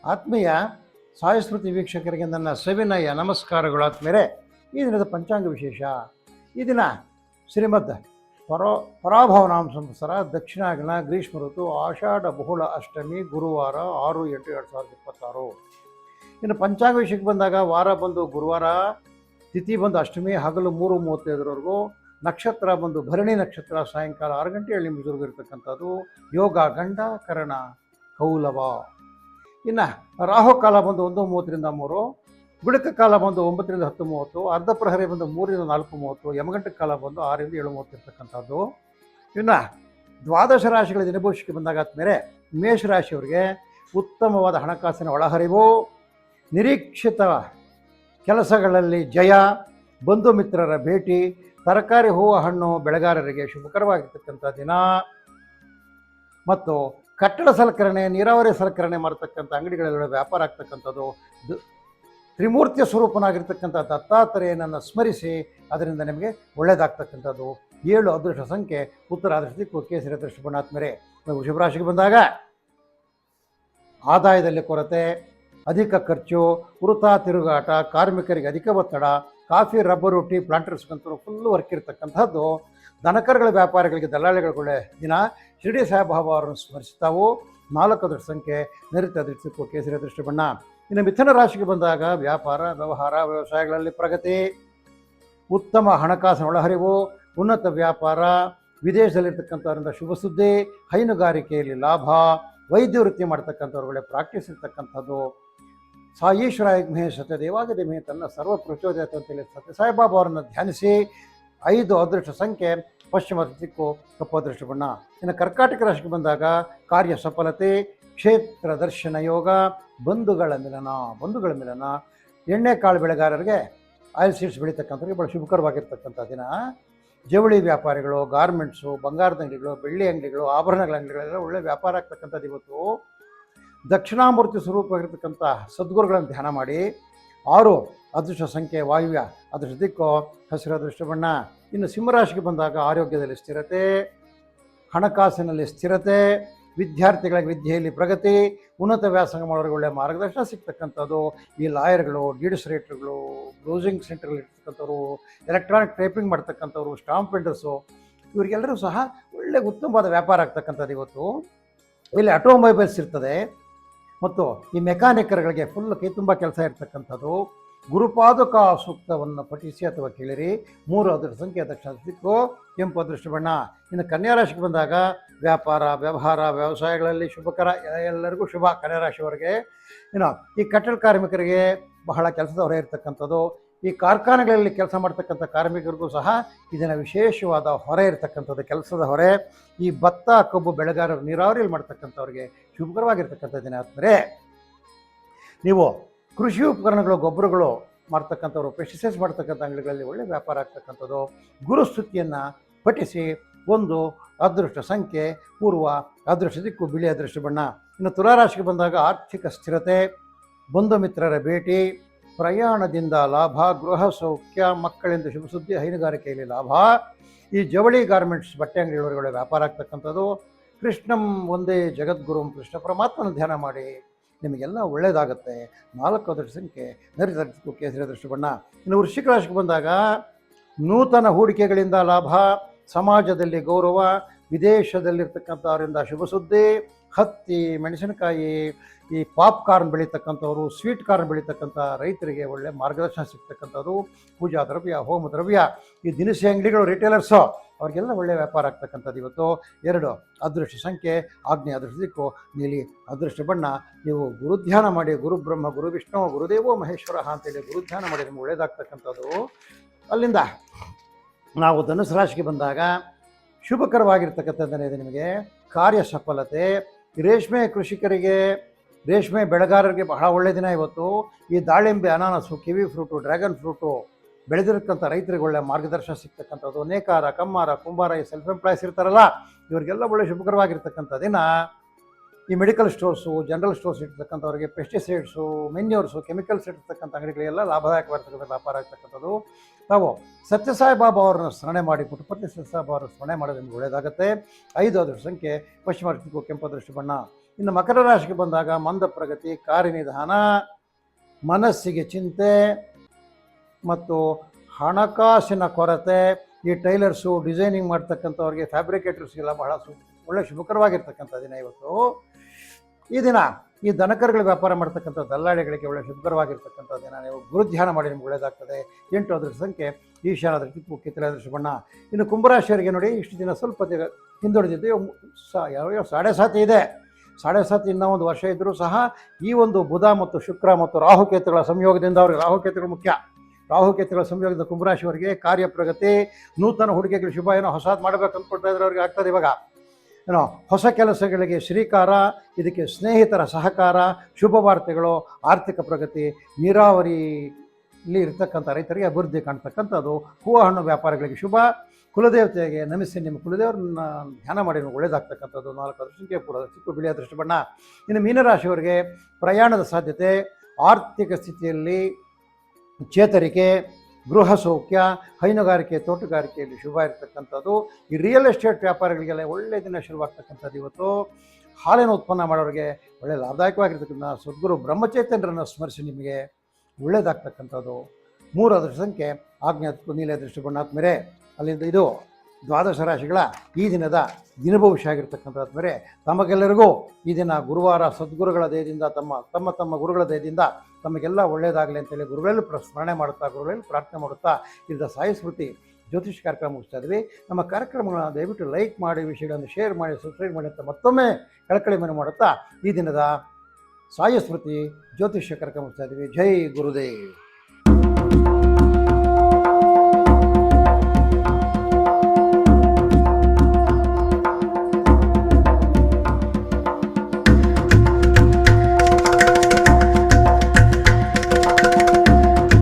ಆತ್ಮೀಯ ಸಾಯಸ್ಮೃತಿ ವೀಕ್ಷಕರಿಗೆ ನನ್ನ ಸವಿನಯ ನಮಸ್ಕಾರಗಳು. ಆತ್ಮೀಯರೇ, ಈ ದಿನದ ಪಂಚಾಂಗ ವಿಶೇಷ. ಈ ದಿನ ಶ್ರೀಮದ್ ಪರಾಭವನಾಮ ಸಂವತ್ಸರ, ದಕ್ಷಿಣಾಯನ, ಗ್ರೀಷ್ಮ ಋತು, ಆಷಾಢ ಬಹುಳ ಅಷ್ಟಮಿ, ಗುರುವಾರ 6-8-2026. ಇನ್ನು ಪಂಚಾಂಗ ವಿಷಯಕ್ಕೆ ಬಂದಾಗ ವಾರ ಬಂದು ಗುರುವಾರ, ತಿಥಿ ಬಂದು ಅಷ್ಟಮಿ, ಹಗಲು 3:35 ನಕ್ಷತ್ರ ಬಂದು ಭರಣಿ ನಕ್ಷತ್ರ, ಸಾಯಂಕಾಲ 6 ಗಂಟೆ 7 ನಿಮಿಷವರೆಗೂ ಇರತಕ್ಕಂಥದ್ದು. ಯೋಗ ಗಂಡ, ಕರ್ಣ ಕೌಲವ. ಇನ್ನು ರಾಹುಕಾಲ ಬಂದು 1:30-3, ಗುಳಿಕ ಕಾಲ ಬಂದು 9-10:30, ಅರ್ಧ ಪ್ರಹರಿ ಬಂದು 3-4:30, ಯಮಗಂಟ ಕಾಲ ಬಂದು 6-7:30 ಇರ್ತಕ್ಕಂಥದ್ದು. ಇನ್ನು ದ್ವಾದಶ ರಾಶಿಗಳ ದಿನಭವಿಷ್ಯಕ್ಕೆ ಬಂದಾಗ ಆದ್ಮೇಲೆ ಮೇಷರಾಶಿಯವರಿಗೆ ಉತ್ತಮವಾದ ಹಣಕಾಸಿನ ಒಳಹರಿವು, ನಿರೀಕ್ಷಿತ ಕೆಲಸಗಳಲ್ಲಿ ಜಯ, ಬಂಧು ಮಿತ್ರರ ಭೇಟಿ, ತರಕಾರಿ, ಹೂವು, ಹಣ್ಣು ಬೆಳೆಗಾರರಿಗೆ ಶುಭಕರವಾಗಿರ್ತಕ್ಕಂಥ ದಿನ. ಮತ್ತು ಕಟ್ಟಡ ಸಲಕರಣೆ, ನೀರಾವರಿ ಸಲಕರಣೆ ಮಾಡತಕ್ಕಂಥ ಅಂಗಡಿಗಳಲ್ಲಿ ವ್ಯಾಪಾರ ಆಗ್ತಕ್ಕಂಥದ್ದು. ತ್ರಿಮೂರ್ತಿಯ ಸ್ವರೂಪನಾಗಿರ್ತಕ್ಕಂಥ ದತ್ತಾತ್ರೇಯನನ್ನು ಸ್ಮರಿಸಿ ಅದರಿಂದ ನಿಮಗೆ ಒಳ್ಳೆಯದಾಗ್ತಕ್ಕಂಥದ್ದು. 7 ಅದೃಷ್ಟ ಸಂಖ್ಯೆ ಉತ್ತರ ಅದೃಷ್ಟ ದಿಕ್ಕು, ಕೇಸರಿ ಅದೃಷ್ಟ ಬಣ್ಣಾತ್ಮರೆ. ವೃಷಭ ರಾಶಿಗೆ ಬಂದಾಗ ಆದಾಯದಲ್ಲಿ ಕೊರತೆ, ಅಧಿಕ ಖರ್ಚು, ವೃಥಾ ತಿರುಗಾಟ, ಕಾರ್ಮಿಕರಿಗೆ ಅಧಿಕ ಒತ್ತಡ, ಕಾಫಿ, ರಬ್ಬರು, ಟೀ ಪ್ಲಾಂಟರ್ಸ್ಗಂತೂ ಫುಲ್ ವರ್ಕ್ ಇರ್ತಕ್ಕಂಥದ್ದು. ದನಕರುಗಳ ವ್ಯಾಪಾರಿಗಳಿಗೆ ದಲ್ಲಾಳಿಗಳ ಒಳ್ಳೆ ದಿನ. ಶಿರಡಿ ಸಾಯಿಬಾಬಾ ಅವರನ್ನು ಸ್ಮರಿಸ್ತಾವು. 4 ಅದೃಷ್ಟ ಸಂಖ್ಯೆ ನೈಋತ್ಯ ಅದೃಷ್ಟ ದಿಕ್ಕು, ಕೇಸರಿ ಅದೃಷ್ಟ ಬಣ್ಣ. ಇನ್ನು ಮಿಥುನ ರಾಶಿಗೆ ಬಂದಾಗ ವ್ಯಾಪಾರ, ವ್ಯವಹಾರ, ವ್ಯವಸಾಯಗಳಲ್ಲಿ ಪ್ರಗತಿ, ಉತ್ತಮ ಹಣಕಾಸಿನ ಒಳಹರಿವು, ಉನ್ನತ ವ್ಯಾಪಾರ, ವಿದೇಶದಲ್ಲಿರ್ತಕ್ಕಂಥವರಿಂದ ಶುಭ ಸುದ್ದಿ, ಹೈನುಗಾರಿಕೆಯಲ್ಲಿ ಲಾಭ, ವೈದ್ಯ ವೃತ್ತಿ ಮಾಡ್ತಕ್ಕಂಥವ್ರುಗಳೇ ಪ್ರಾಕ್ಟೀಸ್ ಇರ್ತಕ್ಕಂಥದ್ದು. ಸಾಯೀಶ್ವರಾಯ ಮಹೇ ಸತ್ಯ ದೇವಾಗದೆ ಮೇ ತನ್ನ ಸರ್ವ ಪ್ರಚೋದಯತೆ ಅಂತೇಳಿ ಸತ್ಯ ಸಾಯಿಬಾಬಾ ಅವರನ್ನು ಧ್ಯಾನಿಸಿ. 5 ಅದೃಷ್ಟ ಸಂಖ್ಯೆ ಪಶ್ಚಿಮ ದಿಕ್ಕು, ಕಪ್ಪು ಅದೃಷ್ಟ ಬಣ್ಣ. ಇನ್ನು ಕರ್ಕಾಟಕ ರಾಶಿಗೆ ಬಂದಾಗ ಕಾರ್ಯ ಸಫಲತೆ, ಕ್ಷೇತ್ರ ದರ್ಶನ ಯೋಗ, ಬಂಧುಗಳ ಮಿಲನ. ಎಣ್ಣೆಕಾಳು ಬೆಳೆಗಾರರಿಗೆ, ಆಯಿಲ್ ಸೀಡ್ಸ್ ಬೆಳೀತಕ್ಕಂಥವ್ರಿಗೆ ಭಾಳ ಶುಭಕರವಾಗಿರ್ತಕ್ಕಂಥ ದಿನ. ಜವಳಿ ವ್ಯಾಪಾರಿಗಳು, ಗಾರ್ಮೆಂಟ್ಸು, ಬಂಗಾರದ ಅಂಗಡಿಗಳು, ಬೆಳ್ಳಿ ಅಂಗಡಿಗಳು, ಆಭರಣಗಳ ಅಂಗಡಿಗಳೆಲ್ಲ ಒಳ್ಳೆ ವ್ಯಾಪಾರ ಆಗ್ತಕ್ಕಂಥದ್ದು ಇವತ್ತು. ದಕ್ಷಿಣಾಮೂರ್ತಿ ಸ್ವರೂಪವಾಗಿರ್ತಕ್ಕಂಥ ಸದ್ಗುರುಗಳನ್ನು ಧ್ಯಾನ ಮಾಡಿ. 6 ಅದೃಷ್ಟ ಸಂಖ್ಯೆ ವಾಯುವ್ಯ ಅದೃಷ್ಟ ದಿಕ್ಕು, ಹಸಿರು ಅದೃಷ್ಟ ಬಣ್ಣ. ಇನ್ನು ಸಿಂಹರಾಶಿಗೆ ಬಂದಾಗ ಆರೋಗ್ಯದಲ್ಲಿ ಸ್ಥಿರತೆ, ಹಣಕಾಸಿನಲ್ಲಿ ಸ್ಥಿರತೆ, ವಿದ್ಯಾರ್ಥಿಗಳಿಗೆ ವಿದ್ಯೆಯಲ್ಲಿ ಪ್ರಗತಿ, ಉನ್ನತ ವ್ಯಾಸಂಗ ಮಾಡೋರಿಗೆ ಒಳ್ಳೆಯ ಮಾರ್ಗದರ್ಶನ ಸಿಗ್ತಕ್ಕಂಥದ್ದು. ಈ ಲಾಯರ್ಗಳು, ಡೀಡ್ಸ್ ರೈಟರ್ಗಳು, ಬ್ರೌಸಿಂಗ್ ಸೆಂಟರ್ಗಳು ಇರ್ತಕ್ಕಂಥವ್ರು, ಎಲೆಕ್ಟ್ರಾನಿಕ್ ಟೈಪಿಂಗ್ ಮಾಡ್ತಕ್ಕಂಥವ್ರು, ಸ್ಟಾಂಪ್ ಪ್ರಿಂಟರ್ಸು, ಇವರಿಗೆಲ್ಲರೂ ಸಹ ಒಳ್ಳೆಯ ಉತ್ತಮವಾದ ವ್ಯಾಪಾರ ಆಗ್ತಕ್ಕಂಥದ್ದು ಇವತ್ತು. ಇಲ್ಲಿ ಆಟೋಮೊಬೈಲ್ಸ್ ಇರ್ತದೆ. ಮತ್ತು ಈ ಮೆಕ್ಯಾನಿಕರ್ಗಳಿಗೆ ಫುಲ್ ಕೈ ತುಂಬ ಕೆಲಸ ಇರ್ತಕ್ಕಂಥದ್ದು. ಗುರುಪಾದುಕ ಸೂಕ್ತವನ್ನು ಪಠಿಸಿ ಅಥವಾ ಕೇಳಿರಿ. 3 ಅದೃಷ್ಟ ಸಂಖ್ಯೆ ದಕ್ಷಿಣ ದಿಕ್ಕು, ಕೆಂಪು ಅದೃಷ್ಟ ಬಣ್ಣ. ಇನ್ನು ಕನ್ಯಾ ರಾಶಿಗೆ ಬಂದಾಗ ವ್ಯಾಪಾರ, ವ್ಯವಹಾರ, ವ್ಯವಸಾಯಗಳಲ್ಲಿ ಶುಭಕರ, ಎಲ್ಲರಿಗೂ ಶುಭ ಕನ್ಯಾ ರಾಶಿಯವರಿಗೆ. ಇನ್ನು ಈ ಕಟ್ಟಡ ಕಾರ್ಮಿಕರಿಗೆ ಬಹಳ ಕೆಲಸದ ಹೊರೆ ಇರ್ತಕ್ಕಂಥದ್ದು. ಈ ಕಾರ್ಖಾನೆಗಳಲ್ಲಿ ಕೆಲಸ ಮಾಡ್ತಕ್ಕಂಥ ಕಾರ್ಮಿಕರಿಗೂ ಸಹ ಇದನ್ನು ವಿಶೇಷವಾದ ಹೊರೆ ಇರ್ತಕ್ಕಂಥದ್ದು, ಕೆಲಸದ ಹೊರೆ. ಈ ಭತ್ತ, ಕಬ್ಬು ಬೆಳೆಗಾರರು, ನೀರಾವರಿಯಲ್ಲಿ ಮಾಡ್ತಕ್ಕಂಥವ್ರಿಗೆ ಶುಭಕರವಾಗಿರ್ತಕ್ಕಂಥ ದಿನ. ಆದರೆ ನೀವು ಕೃಷಿ ಉಪಕರಣಗಳು, ಗೊಬ್ಬರಗಳು ಮಾಡ್ತಕ್ಕಂಥವ್ರು, ಪೆಸ್ಟಿಸೈಡ್ಸ್ ಮಾಡ್ತಕ್ಕಂಥ ಅಂಗಡಿಗಳಲ್ಲಿ ಒಳ್ಳೆಯ ವ್ಯಾಪಾರ ಆಗ್ತಕ್ಕಂಥದ್ದು. ಗುರುಸ್ತುತಿಯನ್ನು ಪಠಿಸಿ. 1 ಅದೃಷ್ಟ ಸಂಖ್ಯೆ ಪೂರ್ವ ಅದೃಷ್ಟ ದಿಕ್ಕು, ಬಿಳಿ ಅದೃಷ್ಟ ಬಣ್ಣ. ಇನ್ನು ತುಲಾರಾಶಿಗೆ ಬಂದಾಗ ಆರ್ಥಿಕ ಸ್ಥಿರತೆ, ಬಂಧು ಮಿತ್ರರ ಭೇಟಿ, ಪ್ರಯಾಣದಿಂದ ಲಾಭ, ಗೃಹ ಸೌಖ್ಯ, ಮಕ್ಕಳಿಂದ ಶುಭ ಸುದ್ದಿ, ಹೈನುಗಾರಿಕೆಯಲ್ಲಿ ಲಾಭ. ಈ ಜವಳಿ ಗಾರ್ಮೆಂಟ್ಸ್ ಬಟ್ಟೆ ಅಂಗಡಿಯವರುಗಳ ವ್ಯಾಪಾರ ಆಗ್ತಕ್ಕಂಥದ್ದು. ಕೃಷ್ಣಂ ಒಂದೇ ಜಗದ್ಗುರು, ಕೃಷ್ಣ ಪರಮಾತ್ಮನ ಧ್ಯಾನ ಮಾಡಿ, ನಿಮಗೆಲ್ಲ ಒಳ್ಳೆಯದಾಗುತ್ತೆ. 4 ಅದೃಷ್ಟ ಸಂಖ್ಯೆ ನೈಋತ್ಯ ದಿಕ್ಕು, ಕೇಸರಿ ಅದೃಷ್ಟ ಬಣ್ಣ. ಇನ್ನು ವೃಶ್ಚಿಕ ರಾಶಿಗೆ ಬಂದಾಗ ನೂತನ ಹೂಡಿಕೆಗಳಿಂದ ಲಾಭ, ಸಮಾಜದಲ್ಲಿ ಗೌರವ, ವಿದೇಶದಲ್ಲಿರ್ತಕ್ಕಂಥವರಿಂದ ಶುಭ ಸುದ್ದಿ, ಹತ್ತಿ, ಮೆಣಸಿನಕಾಯಿ, ಈ ಪಾಪ್ಕಾರ್ನ್ ಬೆಳೀತಕ್ಕಂಥವ್ರು, ಸ್ವೀಟ್ ಕಾರ್ನ್ ಬೆಳೀತಕ್ಕಂಥ ರೈತರಿಗೆ ಒಳ್ಳೆ ಮಾರ್ಗದರ್ಶನ ಸಿಗ್ತಕ್ಕಂಥದ್ದು. ಪೂಜಾ ದ್ರವ್ಯ, ಹೋಮ ದ್ರವ್ಯ, ಈ ದಿನಸಿ ಅಂಗಡಿಗಳು, ರಿಟೇಲರ್ಸು, ಅವ್ರಿಗೆಲ್ಲ ಒಳ್ಳೆಯ ವ್ಯಾಪಾರ ಆಗ್ತಕ್ಕಂಥದ್ದು ಇವತ್ತು. 2 ಅದೃಷ್ಟ ಸಂಖ್ಯೆ ಆಗ್ನೇಯ ಅದೃಷ್ಟ ದಿಕ್ಕು, ನೀಲಿ ಅದೃಷ್ಟ ಬಣ್ಣ. ನೀವು ಗುರುಧ್ಯಾನ ಮಾಡಿ. ಗುರು ಬ್ರಹ್ಮ, ಗುರು ವಿಷ್ಣು, ಗುರುದೇವೋ ಮಹೇಶ್ವರ ಅಂತೇಳಿ ಗುರುಧ್ಯಾನ ಮಾಡಿ ನಿಮ್ಗೆ ಒಳ್ಳೆಯದಾಗ್ತಕ್ಕಂಥದ್ದು. ಅಲ್ಲಿಂದ ನಾವು ಧನುಸು ರಾಶಿಗೆ ಬಂದಾಗ ಶುಭಕರವಾಗಿರ್ತಕ್ಕಂಥದ್ದನ್ನೇ ಇದೆ ನಿಮಗೆ. ಕಾರ್ಯ ಸಫಲತೆ, ರೇಷ್ಮೆ ಕೃಷಿಕರಿಗೆ, ರೇಷ್ಮೆ ಬೆಳೆಗಾರರಿಗೆ ಬಹಳ ಒಳ್ಳೆಯ ದಿನ ಇವತ್ತು. ಈ ದಾಳಿಂಬೆ, ಅನಾನಸು, ಕಿವಿ ಫ್ರೂಟು, ಡ್ರ್ಯಾಗನ್ ಫ್ರೂಟು ಬೆಳೆದಿರ್ತಕ್ಕಂಥ ರೈತರಿಗೆ ಒಳ್ಳೆಯ ಮಾರ್ಗದರ್ಶನ ಸಿಗ್ತಕ್ಕಂಥದ್ದು. ನೇಕಾರ, ಕಮ್ಮಾರ, ಕುಂಬಾರ, ಈ ಸೆಲ್ಫ್ ಎಂಪ್ಲಾಯ್ಸ್ ಇರ್ತಾರಲ್ಲ, ಇವರಿಗೆಲ್ಲ ಒಳ್ಳೆಯ ಶುಭಕರವಾಗಿರ್ತಕ್ಕಂಥ ದಿನ. ಈ ಮೆಡಿಕಲ್ ಸ್ಟೋರ್ಸು, ಜನರಲ್ ಸ್ಟೋರ್ಸ್ ಇರ್ತಕ್ಕಂಥವ್ರಿಗೆ, ಪೆಸ್ಟಿಸೈಡ್ಸು, ಮೆನ್ಯೂರ್ಸು, ಕೆಮಿಕಲ್ಸ್ ಇರ್ತಕ್ಕಂಥ ಅಂಗಡಿಗಳೆಲ್ಲ ಲಾಭದಾಯಕವಾಗಿರ್ತಕ್ಕಂಥ ವ್ಯಾಪಾರ ಆಗ್ತಕ್ಕಂಥದ್ದು. ತಾವು ಸತ್ಯಸಾಯಿ ಬಾಬಾ ಅವರನ್ನು ಸ್ಮರಣೆ ಮಾಡಿ, ಪುಟ್ಟಪರ್ತಿ ಸತ್ಯಸಾಯಿ ಬಾಬಾ ಅವರನ್ನು ಸ್ಮರಣೆ ಮಾಡೋದು ನಿಮ್ಗೆ ಒಳ್ಳೆಯದಾಗುತ್ತೆ. 5 ಅದೃಷ್ಟ ಸಂಖ್ಯೆ ಪಶ್ಚಿಮ ದಿಕ್ಕು, ಕೆಂಪು ಅದೃಷ್ಟ ಬಣ್ಣ. ಇನ್ನು ಮಕರ ರಾಶಿಗೆ ಬಂದಾಗ ಮಂದ ಪ್ರಗತಿ, ಕಾರ್ಯನಿಧಾನ, ಮನಸ್ಸಿಗೆ ಚಿಂತೆ ಮತ್ತು ಹಣಕಾಸಿನ ಕೊರತೆ. ಈ ಟೈಲರ್ಸು, ಡಿಸೈನಿಂಗ್ ಮಾಡ್ತಕ್ಕಂಥವ್ರಿಗೆ, ಫ್ಯಾಬ್ರಿಕೇಟರ್ಸ್ಗೆಲ್ಲ ಬಹಳ ಒಳ್ಳೆ ಶುಭಕರವಾಗಿರ್ತಕ್ಕಂಥ ದಿನ ಇವತ್ತು. ಈ ದಿನ ಈ ದನಕರುಗಳ ವ್ಯಾಪಾರ ಮಾಡ್ತಕ್ಕಂಥ ದಲ್ಲಾಳಿಗಳಿಗೆ ಒಳ್ಳೆ ಶುಭಕರವಾಗಿರ್ತಕ್ಕಂಥ ದಿನ. ನೀವು ಗುರುಧ್ಯಾನ ಮಾಡಿ ನಿಮ್ಗೆ ಒಳ್ಳೆಯದಾಗ್ತದೆ. 8 ಅದೃಷ್ಟ ಸಂಖ್ಯೆ ಈಶಾನ ದೃಷ್ಟಿ, ಕಿತ್ತಳೆ ಅದೃಷ್ಟ ಬಣ್ಣ. ಇನ್ನು ಕುಂಭರಾಶಿಯವರಿಗೆ ನೋಡಿ, ಇಷ್ಟು ದಿನ ಸ್ವಲ್ಪ ಹಿಂದುಳಿದಿದ್ದು, 7.5 ಇದೆ. 7.5 ಇನ್ನೂ ಒಂದು ವರ್ಷ ಇದ್ದರೂ ಸಹ ಈ ಒಂದು ಬುಧ ಮತ್ತು ಶುಕ್ರ ಮತ್ತು ರಾಹುಕೇತುಗಳ ಸಂಯೋಗದಿಂದ, ಅವ್ರಿಗೆ ರಾಹುಕೇತುಗಳು ಮುಖ್ಯ. ರಾಹುಕೇತುಗಳ ಸಂಯೋಗದಿಂದ ಕುಂಭರಾಶಿಯವರಿಗೆ ಕಾರ್ಯಪ್ರಗತಿ, ನೂತನ ಹುಡುಗಿಗಳು ಶುಭ, ಏನೋ ಹೊಸದು ಮಾಡಬೇಕು ಅಂದ್ಕೊಳ್ತಾ ಇದ್ರೆ ಅವ್ರಿಗೆ ಆಗ್ತದೆ. ಇವಾಗ ಏನೋ ಹೊಸ ಕೆಲಸಗಳಿಗೆ ಶ್ರೀಕಾರ, ಇದಕ್ಕೆ ಸ್ನೇಹಿತರ ಸಹಕಾರ, ಶುಭ ವಾರ್ತೆಗಳು, ಆರ್ಥಿಕ ಪ್ರಗತಿ, ನೀರಾವರಿಯಲ್ಲಿ ಇರ್ತಕ್ಕಂಥ ರೈತರಿಗೆ ಅಭಿವೃದ್ಧಿ ಕಾಣ್ತಕ್ಕಂಥದ್ದು. ಹೂವು ಹಣ್ಣು ವ್ಯಾಪಾರಿಗಳಿಗೆ ಶುಭ. ಕುಲದೇವತೆಗೆ ನಮಿಸಿ ನಿಮ್ಮ ಕುಲದೇವರನ್ನ ಧ್ಯಾನ ಮಾಡಿ ಒಳ್ಳೆಯದಾಗ್ತಕ್ಕಂಥದ್ದು. 4 ಅದೃಷ್ಟಕ್ಕೆ ಪೂರ್ವ ಚಿಕ್ಕ ಬಿಳಿ ಅದೃಷ್ಟ ಬಣ್ಣ. ಇನ್ನು ಮೀನರಾಶಿಯವರಿಗೆ ಪ್ರಯಾಣದ ಸಾಧ್ಯತೆ, ಆರ್ಥಿಕ ಸ್ಥಿತಿಯಲ್ಲಿ ಚೇತರಿಕೆ, ಗೃಹ ಸೌಖ್ಯ, ಹೈನುಗಾರಿಕೆ, ತೋಟಗಾರಿಕೆಯಲ್ಲಿ ಶುಭ ಇರತಕ್ಕಂಥದ್ದು. ಈ ರಿಯಲ್ ಎಸ್ಟೇಟ್ ವ್ಯಾಪಾರಿಗಳಿಗೆಲ್ಲ ಒಳ್ಳೆಯ ದಿನ ಶುರುವಾಗ್ತಕ್ಕಂಥದ್ದು ಇವತ್ತು. ಹಾಲಿನ ಉತ್ಪನ್ನ ಮಾಡೋರಿಗೆ ಒಳ್ಳೆಯ ಲಾಭದಾಯಕವಾಗಿರ್ತಕ್ಕಂಥ ಸದ್ಗುರು ಬ್ರಹ್ಮಚೈತನ್ಯರನ್ನು ಸ್ಮರಿಸಿ ನಿಮಗೆ ಒಳ್ಳೆಯದಾಗ್ತಕ್ಕಂಥದ್ದು. 3 ಅದೃಷ್ಟ ಸಂಖ್ಯೆ ಆಗ್ನೇಯ ನೀಲಿ ಅದೃಷ್ಟ ಬಣ್ಣ. ಆದ್ಮೇಲೆ ಅಲ್ಲಿಂದ ಇದು 12 ರಾಶಿಗಳ ಈ ದಿನದ ದಿನಭವಿಷ್ಯ ಆಗಿರ್ತಕ್ಕಂಥದ್ದು. ಮೇಲೆ ತಮಗೆಲ್ಲರಿಗೂ ಈ ದಿನ ಗುರುವಾರ ಸದ್ಗುರುಗಳ ದಯದಿಂದ, ತಮ್ಮ ಗುರುಗಳ ದಯದಿಂದ ತಮಗೆಲ್ಲ ಒಳ್ಳೆಯದಾಗಲಿ ಅಂತೇಳಿ ಗುರುಗಳಲ್ಲಿ ಸ್ಮರಣೆ ಮಾಡುತ್ತಾ, ಗುರುಗಳಲ್ಲಿ ಪ್ರಾರ್ಥನೆ ಮಾಡುತ್ತಾ ಇದ್ದ ಸಾಯಿ ಸ್ಮೃತಿ ಜ್ಯೋತಿಷ್ ಕಾರ್ಯಕ್ರಮ ಮುಗಿಸ್ತಾ ಇದ್ವಿ. ನಮ್ಮ ಕಾರ್ಯಕ್ರಮಗಳನ್ನ ದಯವಿಟ್ಟು ಲೈಕ್ ಮಾಡಿ, ವಿಷಯಗಳನ್ನು ಶೇರ್ ಮಾಡಿ, ಸಬ್ಸ್ಕ್ರೈಬ್ ಮಾಡಿ ಅಂತ ಮತ್ತೊಮ್ಮೆ ಕಳಕಳಿ ಮನೆ ಮಾಡುತ್ತಾ ಈ ದಿನದ ಸಾಯಿ ಸ್ಮೃತಿ ಜ್ಯೋತಿಷ್ಯ ಕಾರ್ಯಕ್ರಮ ಮುಗಿಸ್ತಾ ಇದ್ವಿ. ಜೈ ಗುರುದೇವ್.